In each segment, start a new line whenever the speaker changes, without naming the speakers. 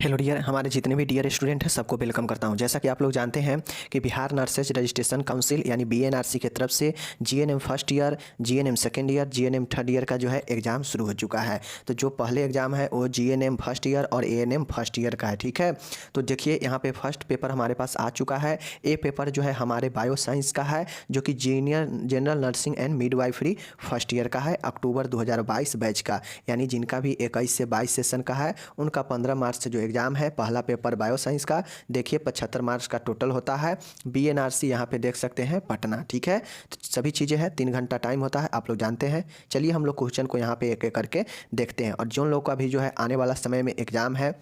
Hello dear, हमारे जितने भी डियर स्टूडेंट हैं सबको वेलकम करता हूं। जैसा कि आप लोग जानते हैं कि बिहार नर्सेज रजिस्ट्रेशन काउंसिल यानी बीएनआरसी की तरफ से GNM first year, GNM second year, GNM third year का जो है एग्ज़ाम शुरू हो चुका है। तो जो पहले एग्ज़ाम है वो जीएनएम फर्स्ट ईयर और एएनएम फर्स्ट ईयर का है, ठीक है। तो देखिए यहाँ पे फर्स्ट पेपर हमारे पास आ चुका है। ए पेपर जो है हमारे बायो साइंस का है, जो कि जीनियर general nursing and midwifery first year का है, अक्टूबर 2022 बैच का। यानी जिनका भी 21 से 22 सेशन का है उनका 15 मार्च से जो एग्ज़ाम है पहला पेपर बायो साइंस का, देखिए 75 मार्क्स का टोटल होता है। बीएनआरसी यहाँ पे देख सकते हैं पटना, ठीक है। तो सभी चीज़ें हैं, 3 घंटा टाइम होता है, आप लोग जानते हैं। चलिए हम लोग क्वेश्चन को यहाँ पे एक एक करके देखते हैं, और जिन लोग का भी जो है आने वाला समय में एग्ज़ाम है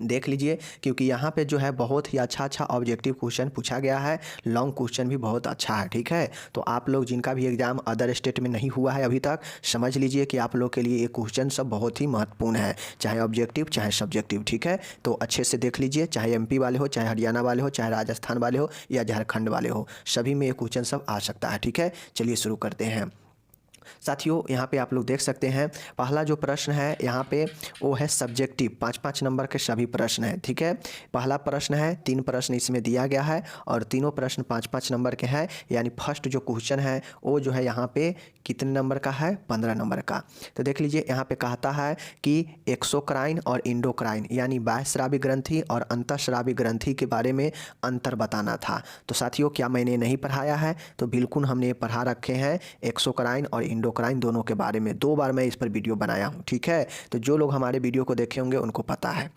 देख लीजिए, क्योंकि यहाँ पे जो है बहुत ही अच्छा ऑब्जेक्टिव क्वेश्चन पूछा गया है। लॉन्ग क्वेश्चन भी बहुत अच्छा है, ठीक है। तो आप लोग जिनका भी एग्ज़ाम अदर स्टेट में नहीं हुआ है अभी तक, समझ लीजिए कि आप लोग के लिए ये क्वेश्चन सब बहुत ही महत्वपूर्ण है, चाहे ऑब्जेक्टिव चाहे सब्जेक्टिव, ठीक है। तो अच्छे से देख लीजिए, चाहे एमपी वाले हो, चाहे हरियाणा वाले हो, चाहे राजस्थान वाले हो या झारखंड वाले हो, सभी में ये क्वेश्चन सब आ सकता है, ठीक है। चलिए शुरू करते हैं साथियों। यहाँ पे आप लोग देख सकते हैं पहला जो प्रश्न है यहाँ पे वो है सब्जेक्टिव, 5-5 नंबर के सभी प्रश्न हैं, ठीक है। पहला प्रश्न है, 3 प्रश्न इसमें दिया गया है और तीनों प्रश्न 5-5 नंबर के हैं। यानी फर्स्ट जो क्वेश्चन है वो जो है यहाँ पे कितने नंबर का है, 15 नंबर का। तो देख लीजिए यहाँ पे कहता है कि एक्सोक्राइन और इंडोक्राइन यानी बाह्यस्रावी ग्रंथि और अंतःस्रावी ग्रंथि के बारे में अंतर बताना था। तो साथियों क्या मैंने नहीं पढ़ाया है? तो बिल्कुल हमने पढ़ा रखे हैं एक्सोक्राइन और इंडोक्राइन दोनों के बारे में। 2 बार मैं इस पर वीडियो बनाया हूँ, ठीक है। तो जो लोग हमारे वीडियो को देखे होंगे उनको पता है।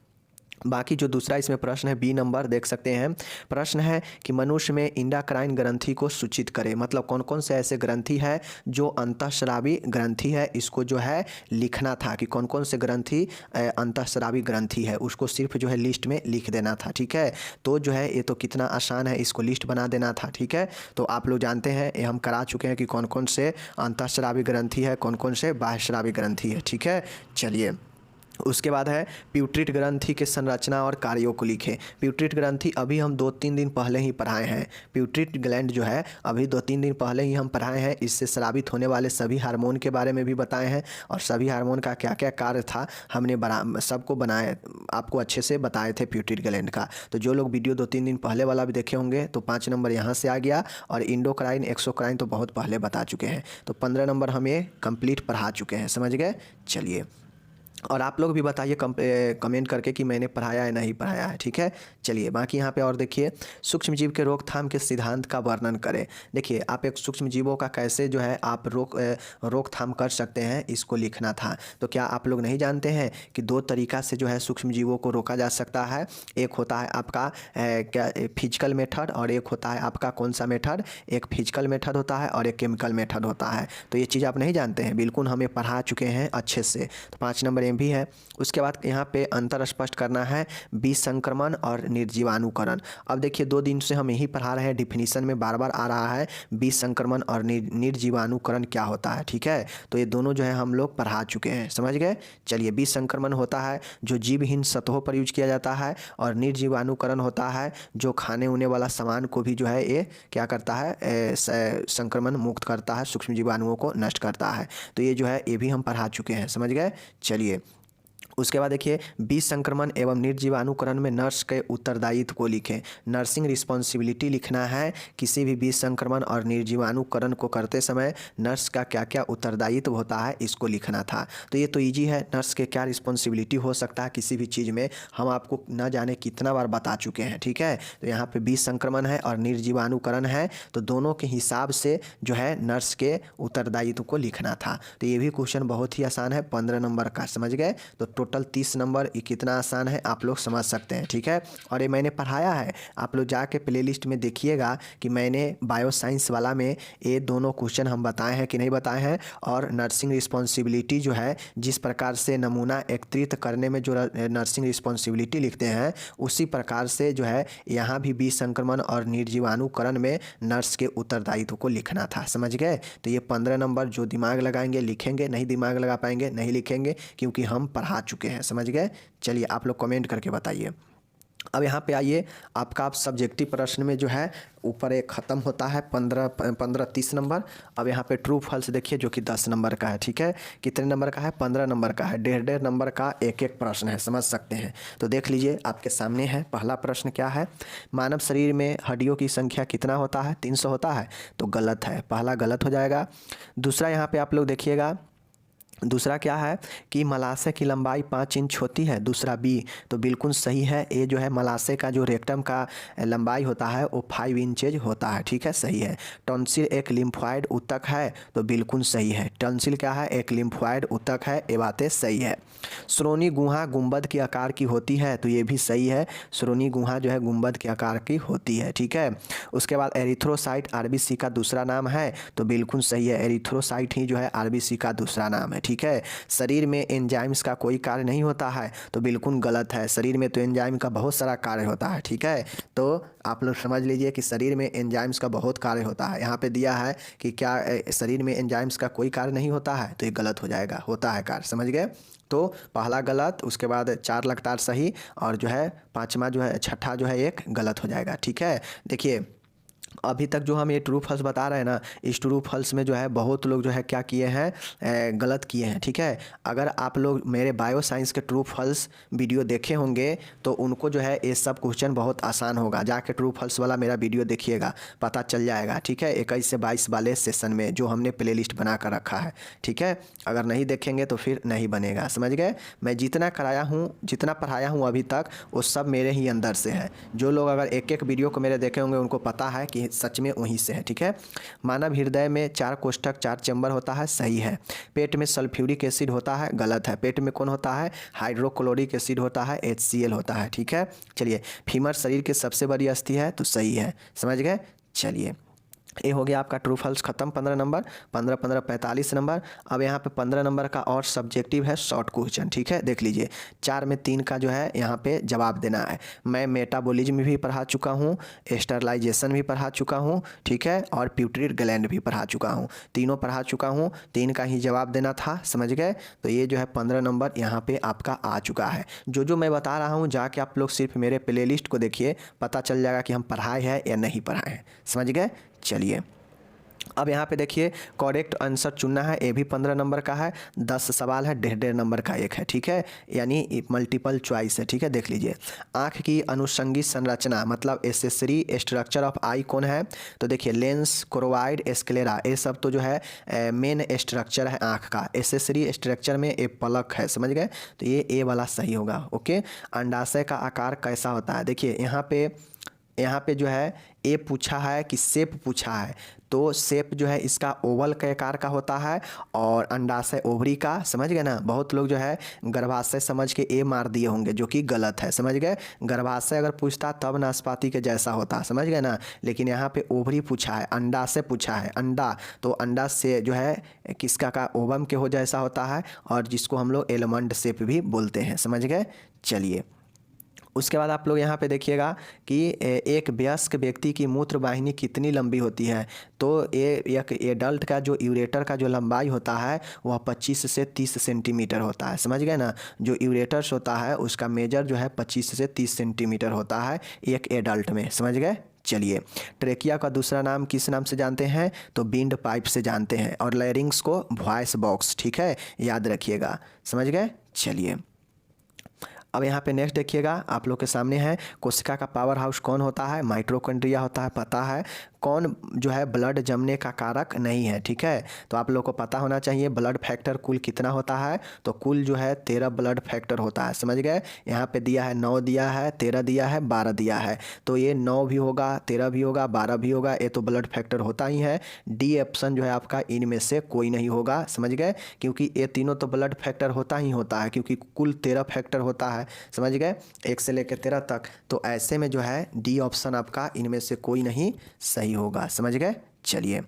बाकी जो दूसरा इसमें प्रश्न है, बी नंबर देख सकते हैं। प्रश्न है कि मनुष्य में इंडाक्राइन ग्रंथि को सूचित करें, मतलब कौन कौन से ऐसे ग्रंथि है जो अंतःस्रावी ग्रंथि है, इसको जो है लिखना था कि कौन कौन से ग्रंथि अंतःस्रावी ग्रंथि है, उसको सिर्फ जो है लिस्ट में लिख देना था, ठीक है। तो जो है ये तो कितना आसान है, इसको लिस्ट बना देना था, ठीक है। तो आप लोग जानते हैं, ये हम करा चुके हैं कि कौन कौन से अंतःस्रावी ग्रंथि है, कौन कौन से बाह्यस्रावी ग्रंथि है, ठीक है। चलिए उसके बाद है प्यूट्रिट ग्रंथि के संरचना और कार्यों को लिखें। प्यूट्रिट ग्रंथि अभी हम 2-3 दिन पहले ही पढ़ाए हैं। प्यूट्रिट ग्लैंड जो है अभी 2-3 दिन पहले ही हम पढ़ाए हैं। इससे स्रावित होने वाले सभी हार्मोन के बारे में भी बताए हैं और सभी हार्मोन का क्या क्या कार्य था हमने सबको बनाए, आपको अच्छे से बताए थे प्यूट्रिट ग्लैंड का। तो जो लोग वीडियो 2-3 दिन पहले वाला भी देखे होंगे तो 5 नंबर यहाँ से आ गया, और इंडोक्राइन एक्सोक्राइन तो बहुत पहले बता चुके हैं। तो 15 नंबर हम ये कंप्लीट पढ़ा चुके हैं, समझ गए। चलिए, और आप लोग भी बताइए कमेंट करके कि मैंने पढ़ाया है नहीं पढ़ाया है, ठीक है। चलिए बाकी यहाँ पे और देखिए, सूक्ष्म जीव के रोकथाम के सिद्धांत का वर्णन करें। देखिए आप एक सूक्ष्म जीवों का कैसे जो है आप रोकथाम कर सकते हैं, इसको लिखना था। तो क्या आप लोग नहीं जानते हैं कि 2 तरीका से जो है सूक्ष्म जीवों को रोका जा सकता है? एक होता है आपका क्या फिजिकल मेथड, और एक होता है आपका कौन सा मेथड? एक फिजिकल मेथड होता है और एक केमिकल मेथड होता है। तो ये चीज़ आप नहीं जानते हैं, बिल्कुल हमें पढ़ा चुके हैं अच्छे से। तो 5 नंबर भी है। उसके बाद यहाँ पे अंतर स्पष्ट करना है, बीज संक्रमण और निर्जीवाणुकरण। अब देखिए 2 दिन से हम यही पढ़ा रहे हैं, डिफिनीशन में बार बार आ रहा है बीज संक्रमण और निर्जीवाणुकरण क्या होता है, ठीक है। तो ये दोनों जो है हम लोग पढ़ा चुके हैं, समझ गए। चलिए, बीज संक्रमण होता है जो जीवहीन सतहों पर यूज किया जाता है, और निर्जीवाणुकरण होता है जो खाने उने वाला सामान को भी जो है ये क्या करता है, संक्रमण मुक्त करता है, सूक्ष्म जीवाणुओं को नष्ट करता है। तो ये जो है ये भी हम पढ़ा चुके हैं, समझ गए। चलिए उसके बाद देखिए, बीज संक्रमण एवं निर्जीवाणुकरण में नर्स के उत्तरदायित्व को लिखें। नर्सिंग रिस्पॉन्सिबिलिटी लिखना है, किसी भी बीज संक्रमण और निर्जीवाणुकरण को करते समय नर्स का क्या क्या उत्तरदायित्व होता है, इसको लिखना था। तो ये तो ईजी है, नर्स के क्या रिस्पॉन्सिबिलिटी हो सकता है किसी भी चीज़ में, हम आपको न जाने कितना बार बता चुके हैं, ठीक है। तो यहाँ पर बीज संक्रमण है और निर्जीवाणुकरण है, तो दोनों के हिसाब से जो है नर्स के उत्तरदायित्व को लिखना था। तो ये भी क्वेश्चन बहुत ही आसान है, 15 नंबर का, समझ गए। तो टोटल 30 नंबर, ये कितना आसान है आप लोग समझ सकते हैं, ठीक है। और ये मैंने पढ़ाया है, आप लोग जाके प्लेलिस्ट में देखिएगा कि मैंने बायो साइंस वाला में ये दोनों क्वेश्चन हम बताए हैं कि नहीं बताए हैं। और नर्सिंग रिस्पॉन्सिबिलिटी जो है, जिस प्रकार से नमूना एकत्रित करने में जो नर्सिंग रिस्पॉन्सिबिलिटी लिखते हैं, उसी प्रकार से जो है यहाँ भी बीज संक्रमण और निर्जीवाणुकरण में नर्स के उत्तरदायित्व को लिखना था, समझ गए। तो ये 15 नंबर जो दिमाग लगाएंगे लिखेंगे, नहीं दिमाग लगा पाएंगे नहीं लिखेंगे, क्योंकि हम पढ़ा चुके हैं, समझ गए। चलिए आप लोग कमेंट करके बताइए। अब यहाँ पे आइए, आपका सब्जेक्टिव प्रश्न में जो है ऊपर एक ख़त्म होता है 15-30 नंबर। अब यहाँ पे ट्रू फॉल्स देखिए जो कि 10 नंबर का है, ठीक है। कितने नंबर का है? 15 नंबर का है। 1.5 नंबर का एक एक प्रश्न है, समझ सकते हैं। तो देख लीजिए आपके सामने है। पहला प्रश्न क्या है? मानव शरीर में हड्डियों की संख्या कितना होता है? 300 होता है, तो गलत है, पहला गलत हो जाएगा। दूसरा यहाँ पे आप लोग देखिएगा, दूसरा क्या है कि मलाशय की लंबाई 5 इंच होती है, दूसरा बी, तो बिल्कुल सही है। ए जो है मलाशय का जो रेक्टम का लंबाई होता है वो 5 इंचेज होता है, ठीक है, सही है। टॉन्सिल एक लिम्फॉइड ऊतक है, तो बिल्कुल सही है। टॉन्सिल क्या है? एक लिम्फॉइड ऊतक है, ये बातें सही है। श्रोणि गुहा गुंबद के आकार की होती है, तो ये भी सही है। श्रोणि गुहा जो है गुंबद के आकार की होती है, ठीक है। उसके बाद एरिथ्रोसाइट आरबीसी का दूसरा नाम है, तो बिल्कुल सही है। एरिथ्रोसाइट ही जो है आरबीसी का दूसरा नाम है, ठीक है। शरीर में एंजाइम्स का कोई कार्य नहीं होता है, तो बिल्कुल गलत है। शरीर में तो एंजाइम का बहुत सारा कार्य होता है, ठीक है। तो आप लोग समझ लीजिए कि शरीर में एंजाइम्स का बहुत कार्य होता है। यहाँ पे दिया है कि क्या शरीर में एंजाइम्स का कोई कार्य नहीं होता है, तो ये गलत हो जाएगा, होता है कार्य, समझ गए। तो पहला गलत, उसके बाद 4 लगातार सही, और जो है पाँचवा जो है छठा जो है एक गलत हो जाएगा, ठीक है। देखिए अभी तक जो हम ये ट्रू फॉल्स बता रहे हैं ना, इस ट्रू फॉल्स में जो है बहुत लोग जो है क्या किए हैं, गलत किए हैं, ठीक है। अगर आप लोग मेरे बायो साइंस के ट्रू फॉल्स वीडियो देखे होंगे तो उनको जो है ये सब क्वेश्चन बहुत आसान होगा। जाके ट्रू फॉल्स वाला मेरा वीडियो देखिएगा, पता चल जाएगा, ठीक है। 21 से 22 वाले सेशन में जो हमने प्ले लिस्ट बना कर रखा है, ठीक है। अगर नहीं देखेंगे तो फिर नहीं बनेगा, समझ गए। मैं जितना कराया हूँ, जितना पढ़ाया हूँ अभी तक, वो सब मेरे ही अंदर से है। जो लोग अगर एक एक वीडियो को मेरे देखे होंगे उनको पता है कि सच में वहीं से है, ठीक है। मानव हृदय में 4 कोष्ठक 4 चैम्बर होता है, सही है। पेट में सल्फ्यूरिक एसिड होता है, गलत है। पेट में कौन होता है? हाइड्रोक्लोरिक एसिड होता है, HCl होता है, ठीक है। चलिए, फीमर शरीर की सबसे बड़ी अस्थि है, तो सही है, समझ गए। चलिए, ये हो गया आपका ट्रू फॉल्स खत्म। 15 नंबर, 15 45 नंबर। अब यहाँ पे 15 नंबर का और सब्जेक्टिव है शॉर्ट क्वेश्चन, ठीक है। देख लीजिए 4 में 3 का जो है यहाँ पे जवाब देना है। मैं मेटाबॉलिज्म भी पढ़ा चुका हूँ, स्टरलाइजेशन भी पढ़ा चुका हूँ, ठीक है, और प्यूटरी ग्लैंड भी पढ़ा चुका हूँ, तीनों पढ़ा चुका हूँ। 3 का ही जवाब देना था, समझ गए। तो ये जो है 15 नंबर यहाँ पे आपका आ चुका है। जो मैं बता रहा हूँ जाके आप लोग सिर्फ मेरे प्ले लिस्ट को देखिए, पता चल जाएगा कि हम पढ़ाए हैं या नहीं पढ़ाए हैं, समझ गए। चलिए, अब यहाँ पे देखिए करेक्ट आंसर चुनना है, ये भी 15 नंबर का है। 10 सवाल है, 1.5 नंबर का एक है, ठीक है, यानी मल्टीपल चॉइस है, ठीक है। देख लीजिए, आँख की अनुषंगी संरचना मतलब एसेसरी स्ट्रक्चर ऑफ आई कौन है? तो देखिए लेंस, कोरोवाइड, स्क्लेरा, ये सब तो जो है मेन स्ट्रक्चर है आँख का। एसेसरी स्ट्रक्चर में ए पलक है, समझ गए, तो ये ए वाला सही होगा, ओके। अंडाशय का आकार कैसा होता है? देखिए यहाँ पे जो है ए पूछा है कि शेप पूछा है, तो शेप जो है इसका ओवल के आकार का होता है, और अंडाशय ओवरी का, समझ गए ना। बहुत लोग जो है गर्भाशय समझ के ए मार दिए होंगे, जो कि गलत है, समझ गए। गर्भाशय अगर पूछता तब नाशपाती के जैसा होता, समझ गए ना। लेकिन यहाँ पे ओवरी पूछा है, अंडा से पूछा है, अंडा, तो अंडा से जो है किसका का ओवम के हो जैसा होता है, और जिसको हम लोग एलमंड शेप भी बोलते हैं, समझ गए। चलिए, उसके बाद आप लोग यहाँ पे देखिएगा कि एक वयस्क व्यक्ति की मूत्र वाहिनी कितनी लंबी होती है? तो एक एडल्ट का जो यूरेटर का जो लंबाई होता है वह 25 से 30 सेंटीमीटर होता है, समझ गए ना। जो यूरेटर्स होता है उसका मेजर जो है 25 से 30 सेंटीमीटर होता है एक एडल्ट में, समझ गए। चलिए, ट्रेकिया का दूसरा नाम किस नाम से जानते हैं? तो विंड पाइप से जानते हैं, और लैरिंग्स को वॉइस बॉक्स, ठीक है, याद रखिएगा, समझ गए। चलिए, अब यहाँ पे नेक्स्ट देखिएगा, आप लोग के सामने है कोशिका का पावर हाउस कौन होता है? माइटोकॉन्ड्रिया होता है, पता है। कौन जो है ब्लड जमने का कारक नहीं है, ठीक है। तो आप लोग को पता होना चाहिए ब्लड फैक्टर कुल कितना होता है? तो कुल जो है 13 ब्लड फैक्टर होता है, समझ गए। यहाँ पे दिया है 9 दिया है, 13 दिया है, 12 दिया है, तो ये 9 भी होगा, 13 भी होगा, 12 भी होगा, ये तो ब्लड फैक्टर होता ही है। डी ऑप्शन जो है आपका इनमें से कोई नहीं होगा, समझ गए, क्योंकि ये तीनों तो ब्लड फैक्टर होता ही होता है, क्योंकि कुल 13 फैक्टर होता है, समझ गए, 1 से लेकर 13 तक। तो ऐसे में जो है डी ऑप्शन आपका इनमें से कोई नहीं सही होगा, समझ गए। चलिए,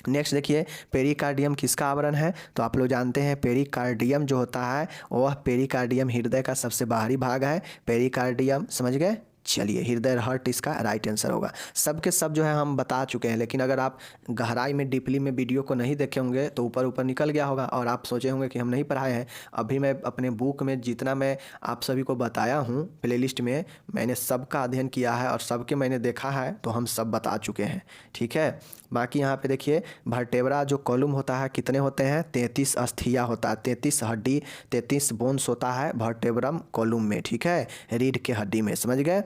नेक्स्ट देखिए, पेरिकार्डियम किसका आवरण है? तो आप लोग जानते हैं पेरिकार्डियम जो होता है वह पेरिकार्डियम हृदय का सबसे बाहरी भाग है, पेरिकार्डियम, समझ गए। चलिए हृदय हार्ट इसका राइट आंसर होगा। सब के सब जो है हम बता चुके हैं, लेकिन अगर आप गहराई में डीपली में वीडियो को नहीं देखे होंगे तो ऊपर ऊपर निकल गया होगा और आप सोचे होंगे कि हम नहीं पढ़ाए हैं। अभी मैं अपने बुक में जितना मैं आप सभी को बताया हूँ प्लेलिस्ट में, मैंने सबका अध्ययन किया है और सबके मैंने देखा है, तो हम सब बता चुके हैं। ठीक है, बाकी यहाँ पे देखिए वर्टेब्रा जो कॉलम होता है कितने होते हैं, 33 अस्थिया होता है, 33 हड्डी 33 बोन्स होता है वर्टेब्रम कॉलम में। ठीक है, रीढ़ के हड्डी में, समझ गए।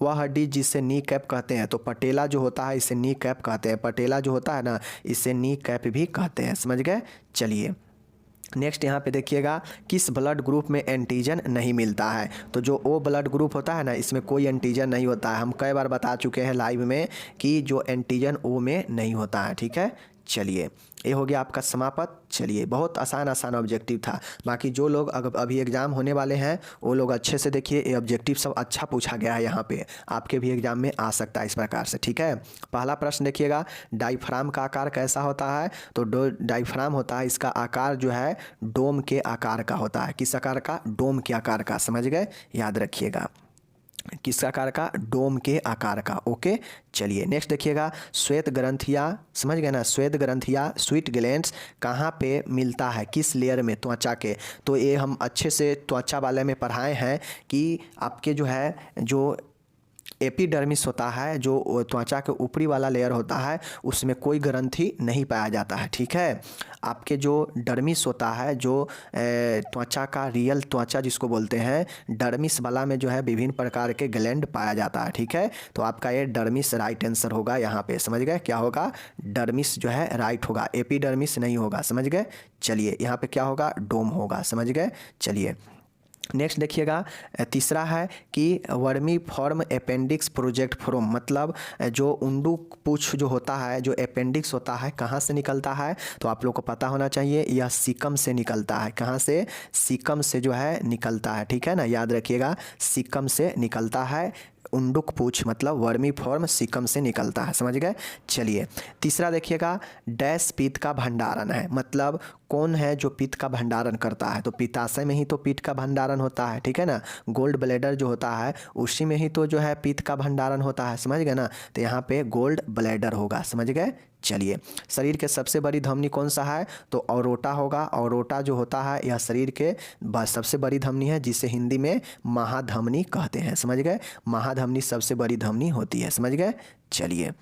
वह हड्डी जिसे नी कैप कहते हैं, तो पटेला जो होता है इसे नी कैप कहते हैं, पटेला जो होता है ना इसे नी कैप भी कहते हैं, समझ गए। चलिए नेक्स्ट यहाँ पे देखिएगा, किस ब्लड ग्रुप में एंटीजन नहीं मिलता है, तो जो ओ ब्लड ग्रुप होता है ना इसमें कोई एंटीजन नहीं होता है। हम कई बार बता चुके हैं लाइव में कि जो एंटीजन ओ में नहीं होता है। ठीक है, चलिए ये हो गया आपका समाप्त। चलिए बहुत आसान आसान ऑब्जेक्टिव था। बाकी जो लोग अभी एग्ज़ाम होने वाले हैं वो लोग अच्छे से देखिए, ये ऑब्जेक्टिव सब अच्छा पूछा गया है, यहाँ पे आपके भी एग्जाम में आ सकता है इस प्रकार से। ठीक है, पहला प्रश्न देखिएगा, डायफ्राम का आकार कैसा होता है, तो डायफ्राम होता है इसका आकार जो है डोम के आकार का होता है। किस आकार का, डोम के आकार का, समझ गए, याद रखिएगा किस आकार का, डोम के आकार का। ओके, चलिए नेक्स्ट देखिएगा, श्वेत ग्रंथिया, समझ गए ना, श्वेत ग्रंथिया स्वीट ग्लैंड्स कहाँ पे मिलता है, किस लेयर में, त्वचा के। तो ये हम अच्छे से त्वचा वाले में पढ़ाए हैं कि आपके जो है जो एपिडर्मिस होता है, जो त्वचा के ऊपरी वाला लेयर होता है उसमें कोई ग्रंथि नहीं पाया जाता है। ठीक है, आपके जो डर्मिस होता है, जो त्वचा का रियल त्वचा जिसको बोलते हैं, डर्मिस वाला में जो है विभिन्न प्रकार के ग्लैंड पाया जाता है। ठीक है, तो आपका ये डर्मिस राइट आंसर होगा यहाँ पे, समझ गए, क्या होगा, डर्मिस जो है राइट होगा, एपिडर्मिस नहीं होगा, समझ गए। चलिए यहाँ पे क्या होगा, डोम होगा, समझ गए। चलिए नेक्स्ट देखिएगा, तीसरा है कि vermi form appendix project from, मतलब जो उंडू पूछ जो होता है, जो अपेंडिक्स होता है कहाँ से निकलता है, तो आप लोग को पता होना चाहिए यह सीकम से निकलता है। कहाँ से, सीकम से जो है निकलता है। ठीक है ना, याद रखिएगा सीकम से निकलता है, उंडुक पूछ मतलब वर्मी फॉर्म सीकम से निकलता है, समझ गए। चलिए तीसरा देखिएगा, डैश पित्त का भंडारण है, मतलब कौन है जो पित्त का भंडारण करता है, तो पित्ताशय में ही तो पित्त का भंडारण होता है। ठीक है ना, गोल्ड ब्लैडर जो होता है उसी में ही तो जो है पित्त का भंडारण होता है, समझ गए ना, तो यहाँ पे गोल्ड ब्लैडर होगा, समझ गए। चलिए शरीर के सबसे बड़ी धमनी कौन सा है, तो औरोटा होगा। औरोटा जो होता है यह शरीर के सबसे बड़ी धमनी है, जिसे हिंदी में महाधमनी कहते हैं, समझ गए। महाधमनी सबसे बड़ी धमनी होती है, समझ गए। चलिए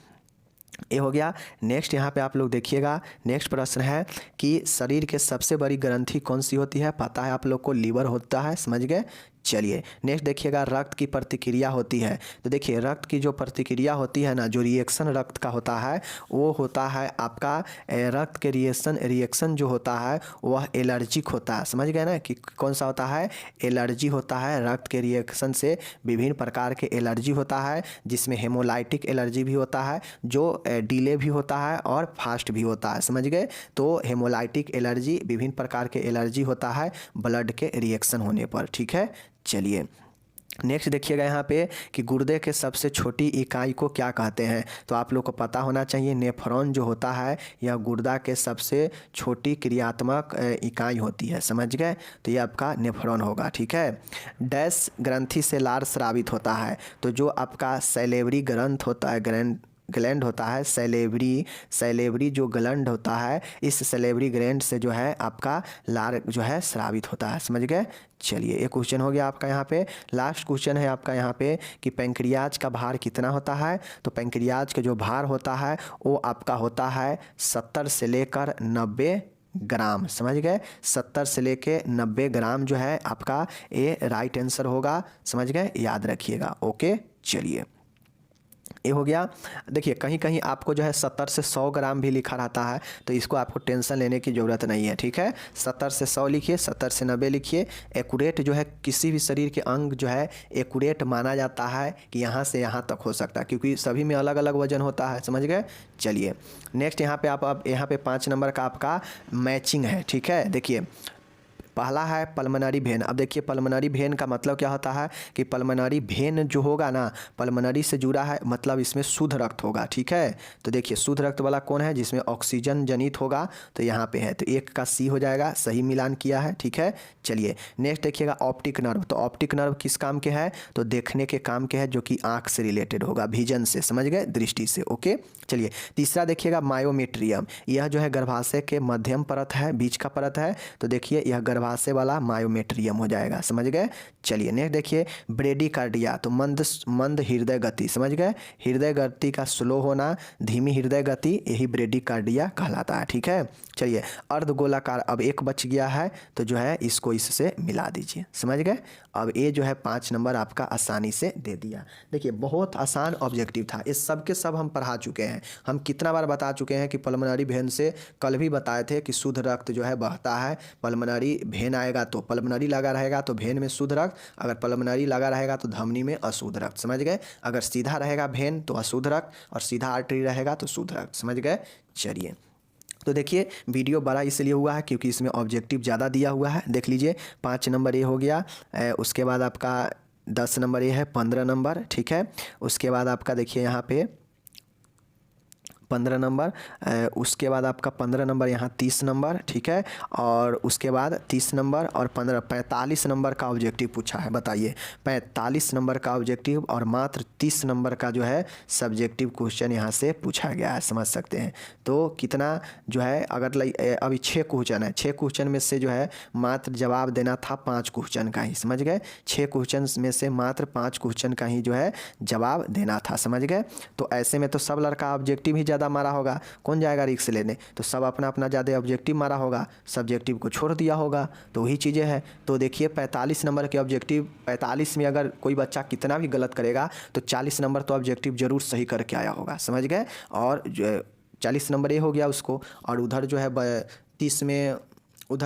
ये हो गया। नेक्स्ट यहाँ पे आप लोग देखिएगा, नेक्स्ट प्रश्न है कि शरीर के सबसे बड़ी ग्रंथि कौन सी होती है, पता है आप लोग को, लीवर होता है, समझ गए। चलिए नेक्स्ट देखिएगा, रक्त की प्रतिक्रिया होती है, तो देखिए रक्त की जो प्रतिक्रिया होती है ना, जो रिएक्शन रक्त का होता है वो होता है आपका रक्त के रिएक्शन जो होता है वह एलर्जिक होता है, समझ गए ना, कि कौन सा होता है, एलर्जी होता है। रक्त के रिएक्शन से विभिन्न प्रकार के एलर्जी होता है, जिसमें हेमोलाइटिक एलर्जी भी होता है, जो डिले भी होता है और फास्ट भी होता है, समझ गए। तो हेमोलाइटिक एलर्जी विभिन्न प्रकार के एलर्जी होता है ब्लड के रिएक्शन होने पर। ठीक है, चलिए नेक्स्ट देखिएगा यहाँ पे कि गुर्दे के सबसे छोटी इकाई को क्या कहते हैं, तो आप लोग को पता होना चाहिए नेफ्रॉन जो होता है यह गुर्दा के सबसे छोटी क्रियात्मक इकाई होती है, समझ गए। तो ये आपका नेफ्रॉन होगा। ठीक है, डैश ग्रंथि से लार स्रावित होता है, तो जो आपका सैलेवरी ग्रंथ होता है, ग्लैंड होता है, सैलेवरी जो ग्लैंड होता है, इस सैलेवरी ग्लैंड से जो है आपका लार जो है स्रावित होता है, समझ गए। चलिए एक क्वेश्चन हो गया आपका यहाँ पे। लास्ट क्वेश्चन है आपका यहाँ पे कि पैंक्रियाज का भार कितना होता है, तो पैंक्रियाज का जो भार होता है वो आपका होता है 70 से लेकर 90 ग्राम, समझ गए। 70 से लेकर 90 ग्राम जो है आपका ये राइट आंसर होगा, समझ गए, याद रखिएगा। ओके, चलिए ये हो गया। देखिए कहीं कहीं आपको जो है 70 से 100 ग्राम भी लिखा रहता है, तो इसको आपको टेंशन लेने की ज़रूरत नहीं है। ठीक है, 70 से 100 लिखिए, 70 से 90 लिखिए। एक्यूरेट जो है किसी भी शरीर के अंग जो है एक्यूरेट माना जाता है कि यहाँ से यहाँ तक हो सकता है, क्योंकि सभी में अलग अलग वजन होता है, समझ गए। चलिए नेक्स्ट यहाँ पे आप यहाँ पे 5 नंबर का आपका मैचिंग है। ठीक है, देखिए पहला है पल्मोनरी वेन। अब देखिए पल्मोनरी वेन का मतलब क्या होता है कि पल्मोनरी वेन जो होगा ना, पल्मोनरी से जुड़ा है मतलब इसमें शुद्ध रक्त होगा, ठीक है। तो देखिए शुद्ध रक्त वाला कौन है, जिसमें ऑक्सीजन जनित होगा, तो यहाँ पे है, तो एक का सी हो जाएगा, सही मिलान किया है, ठीक है। चलिए नेक्स्ट देखिएगा ऑप्टिक नर्व। तो ऑप्टिक नर्व किस काम के है, तो देखने के काम के है, जो कि आँख से रिलेटेड होगा, विजन से, समझ गए, दृष्टि से, ओके। चलिए तीसरा देखिएगा मायोमेट्रियम। यह जो है गर्भाशय के मध्यम परत है, बीच का परत है, तो देखिए यह गर्भाशय वाला मायोमेट्रियम हो जाएगा, समझ गए। चलिए नेक्स्ट देखिए ब्रेडिकार्डिया। तो मंद हृदय गति, समझ गए, हृदय गति का स्लो होना, धीमी हृदय गति, यही ब्रेडिकार्डिया कहलाता है, ठीक है। चलिए अर्धगोलाकार, अब एक बच गया है, तो जो है इसको इससे मिला दीजिए, समझ गए। अब ये जो है 5 नंबर आपका आसानी से दे दिया। देखिए बहुत आसान ऑब्जेक्टिव था, ये सब के सब हम पढ़ा चुके हैं। हम कितना बार बता चुके हैं कि पल्मोनरी वेन से, कल भी बताए थे कि शुद्ध रक्त जो है बहता है, पल्मोनरी वेन आएगा तो पल्मोनरी लगा रहेगा तो वेन में शुद्ध रक्त, अगर पल्मोनरी लगा रहेगा तो धमनी में अशुद्ध रक्त, समझ गए। अगर सीधा रहेगा वेन तो अशुद्ध रक्त, और सीधा आर्टरी रहेगा तो शुद्ध रक्त, समझ गए। चलिए तो देखिए वीडियो बड़ा इसलिए हुआ है क्योंकि इसमें ऑब्जेक्टिव ज़्यादा दिया हुआ है। देख लीजिए 5 नंबर ये हो गया, उसके बाद आपका 10 नंबर ये है, 15 नंबर, ठीक है। उसके बाद आपका देखिए यहाँ पे 15 नंबर, उसके बाद आपका 15 नंबर, यहाँ 30 नंबर, ठीक है। और उसके बाद 30 नंबर और 15, 45 नंबर का ऑब्जेक्टिव पूछा है। बताइए 45 नंबर का ऑब्जेक्टिव और मात्र 30 नंबर का जो है सब्जेक्टिव क्वेश्चन यहाँ से पूछा गया है, समझ सकते हैं। तो कितना जो है, अगर अभी 6 क्वेश्चन है, 6 क्वेश्चन में से जो है मात्र जवाब देना था 5 क्वेश्चन का ही, समझ गए। 6 क्वेश्चन में से मात्र 5 क्वेश्चन का ही जो है जवाब देना था, समझ गए। तो ऐसे में तो सब लड़का ऑब्जेक्टिव ही ज़्यादा मारा होगा, कौन जाएगा रिस्क लेने, तो सब अपना अपना ज़्यादा ऑब्जेक्टिव मारा होगा, सब्जेक्टिव को छोड़ दिया होगा, तो वही चीज़ें हैं। तो देखिए 45 नंबर के ऑब्जेक्टिव, 45 में अगर कोई बच्चा कितना भी गलत करेगा तो 40 नंबर तो ऑब्जेक्टिव जरूर सही करके आया होगा, समझ गए। और 40 नंबर ये हो गया उसको, और उधर जो है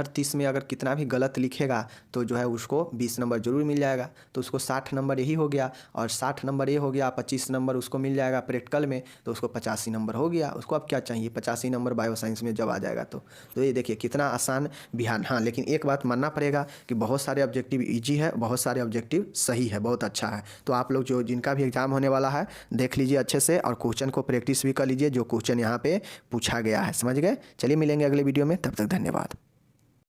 30 में अगर कितना भी गलत लिखेगा तो जो है उसको 20 नंबर जरूर मिल जाएगा, तो उसको 60 नंबर यही हो गया, और 60 नंबर ये हो गया, 25 नंबर उसको मिल जाएगा प्रैक्टिकल में, तो उसको 85 नंबर हो गया। उसको अब क्या चाहिए, 85 नंबर बायो साइंस में जब आ जाएगा तो ये देखिए कितना आसान बिहान। हाँ लेकिन एक बात मानना पड़ेगा कि बहुत सारे ऑब्जेक्टिव ईजी है, बहुत सारे ऑब्जेक्टिव सही है, बहुत अच्छा है। तो आप लोग जो जिनका भी एग्जाम होने वाला है देख लीजिए अच्छे से, और क्वेश्चन को प्रैक्टिस भी कर लीजिए जो क्वेश्चन यहाँ पे पूछा गया है, समझ गए। चलिए मिलेंगे अगले वीडियो में, तब तक धन्यवाद।